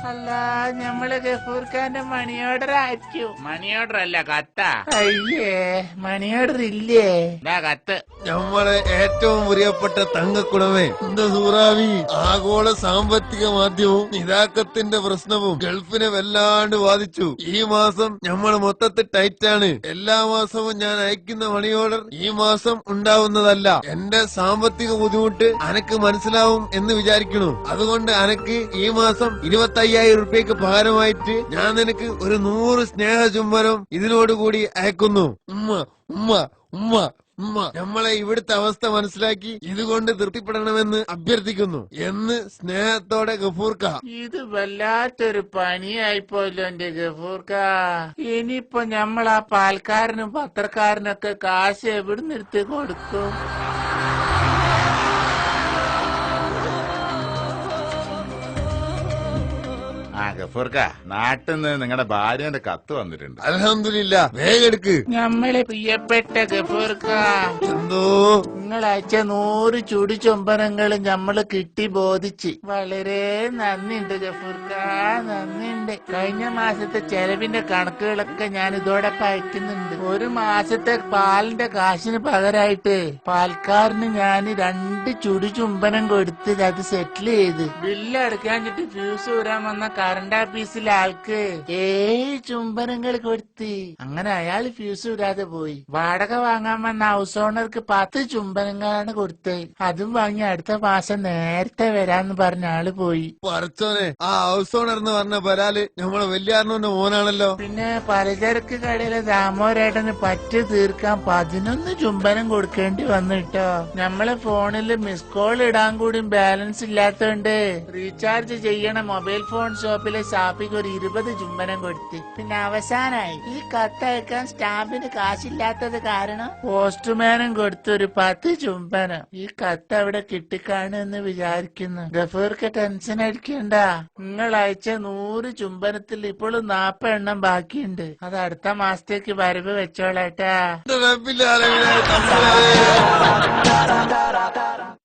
അല്ല ഞമ്മള് ഗഫൂർഖാന്റെ money order ആയിരിക്കും. മണി ഓർഡർ അല്ല, കത്ത. അയ്യേ, മണി ഓർഡർ ഇല്ലേ? കത്ത്. നമ്മളെ ഏറ്റവും പ്രിയപ്പെട്ട തങ്കക്കുടമേ, എന്താ സൂറാവി, ആഗോള സാമ്പത്തിക മാധ്യമവും നിതാക്കത്തിന്റെ പ്രശ്നവും ഗൾഫിനെ വല്ലാണ്ട് ബാധിച്ചു. ഈ മാസം നമ്മൾ മൊത്തത്തിൽ ടൈറ്റാണ്. എല്ലാ മാസവും ഞാൻ അയക്കുന്ന മണി ഓർഡർ ഈ മാസം ഉണ്ടാവുന്നതല്ല. എന്റെ സാമ്പത്തിക ബുദ്ധിമുട്ട് അനക്ക് മനസ്സിലാവും എന്ന് വിചാരിക്കണു. അതുകൊണ്ട് അനക്ക് ഈ മാസം 25,000 റുപ്യക്ക് പകരമായിട്ട് ഞാൻ നിനക്ക് ഒരു 100 സ്നേഹ ചുംബനം ഇതിനോടുകൂടി അയക്കുന്നു. ഉമ്മ ഉമ്മ ഉമ്മ ഉമ്മ. നമ്മളെ ഇവിടുത്തെ അവസ്ഥ മനസ്സിലാക്കി ഇതുകൊണ്ട് തൃപ്തിപ്പെടണമെന്ന് അഭ്യർത്ഥിക്കുന്നു എന്ന് സ്നേഹത്തോടെ ഗഫൂർക്ക. ഇത് വല്ലാത്തൊരു പണിയായിപ്പോയല്ലോ എന്റെ ഗഫൂർക്ക. ഇനിയിപ്പൊ നമ്മൾ ആ പാൽക്കാരനും പത്രക്കാരനൊക്കെ കാശ് എവിടുന്ന് എടുത്ത് കൊടുക്കും? ഗഫൂർക്ക, നാട്ടിൽ നിന്ന് നിങ്ങളുടെ ഭാര്യന്റെ കത്ത് വന്നിട്ടുണ്ട്. അൽഹംദുലില്ലാ, വേഗം എടുക്ക്. നമ്മളെ പ്രിയപ്പെട്ട ഗഫൂർക്ക, എന്തോ നിങ്ങളയച്ച 100 ചുടി ചുംബനങ്ങളും നമ്മള് കിട്ടി ബോധിച്ച് വളരെ നന്ദിയുണ്ട് ഗഫൂർക്ക, നന്ദിയുണ്ട്. കഴിഞ്ഞ മാസത്തെ ചെലവിന്റെ കണക്കുകളൊക്കെ ഞാൻ ഇതോടൊപ്പം അയക്കുന്നുണ്ട്. ഒരു മാസത്തെ പാലിന്റെ കാശിന് പകരമായിട്ട് പാൽക്കാരന് ഞാൻ 2 ചുടി ചുംബനം കൊടുത്ത് അത് സെറ്റിൽ ചെയ്ത് ബില്ല് അടക്കാഞ്ഞിട്ട് ഫ്യൂസ് ഊരാൻ വന്ന കറണ്ട് ഓഫീസിലെ ആൾക്ക് 7 ചുംബനങ്ങൾ കൊടുത്ത്. അങ്ങനെ അയാൾ ഫ്യൂസ് ഊരാതെ പോയി. വാടക വാങ്ങാൻ വന്ന ഹൗസ് ഓണർക്ക് 10 ചുംബനങ്ങളാണ് കൊടുത്തത്. അതും വാങ്ങി അടുത്ത മാസം നേരത്തെ വരാന്ന് പറഞ്ഞ ആള് പോയി. പറച്ചോനെ, ആ ഹൗസ് ഓണർ എന്ന് പറഞ്ഞ പരാല് നമ്മളെ വല്യാറിന്റെ മോനാണല്ലോ. പിന്നെ പലചരക്ക് കടയിലെ ദാമോരേട്ടന് പറ്റ് തീർക്കാൻ 11 ചുംബനം കൊടുക്കേണ്ടി വന്നിട്ടോ. നമ്മളെ ഫോണില് മിസ് കോൾ ഇടാൻ കൂടി ബാലൻസ് ഇല്ലാത്തോണ്ട് റീചാർജ് ചെയ്യണ മൊബൈൽ ഫോൺ ഷോപ്പിലെ ഷാപ്പിക്ക് ഒരു 20 ചുംബനം കൊടുത്ത്. പിന്നെ അവസാനായി ഈ കത്തയക്കാൻ സ്റ്റാമ്പിന് കാശില്ലാത്തത് കാരണം പോസ്റ്റ്മാനും കൊടുത്തൊരു 10 ചുംബനം. ഈ കത്ത് അവിടെ കിട്ടിക്കാണെന്ന് വിചാരിക്കുന്നു. ഗഫൂർക്ക് ടെൻഷൻ അടിക്കണ്ട. നിങ്ങൾ അയച്ച 100 ചുംബനത്തിൽ ഇപ്പോഴും 40 എണ്ണം ബാക്കിയുണ്ട്. അത് അടുത്ത മാസത്തേക്ക് വരവ് വെച്ചോളാട്ടാ.